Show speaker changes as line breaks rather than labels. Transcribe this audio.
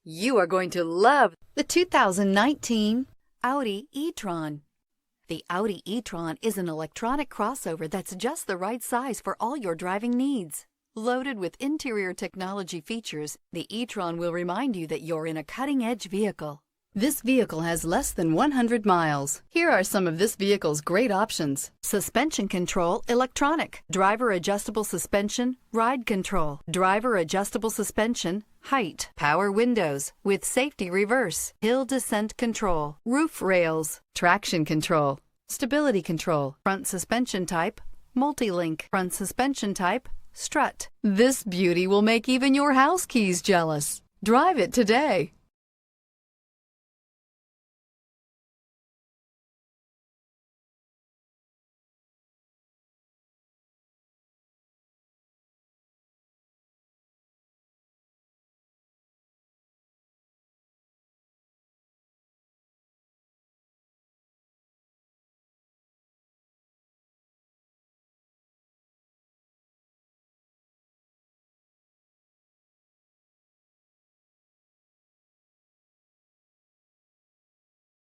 You are going to love the 2019 Audi E-TRON. The Audi E-TRON is an electronic crossover that's just the right size for all your driving needs. Loaded with interior technology features, the E-TRON will remind you that you're in a cutting-edge vehicle. This vehicle has less than 100 miles. Here are some of this vehicle's great options: suspension control, electronic, driver adjustable suspension, ride control, driver adjustable suspension, height, power windows with safety reverse, hill descent control, roof rails, traction control, stability control, front suspension type, multi-link, front suspension type, strut. This beauty will make even your house keys jealous. Drive it today.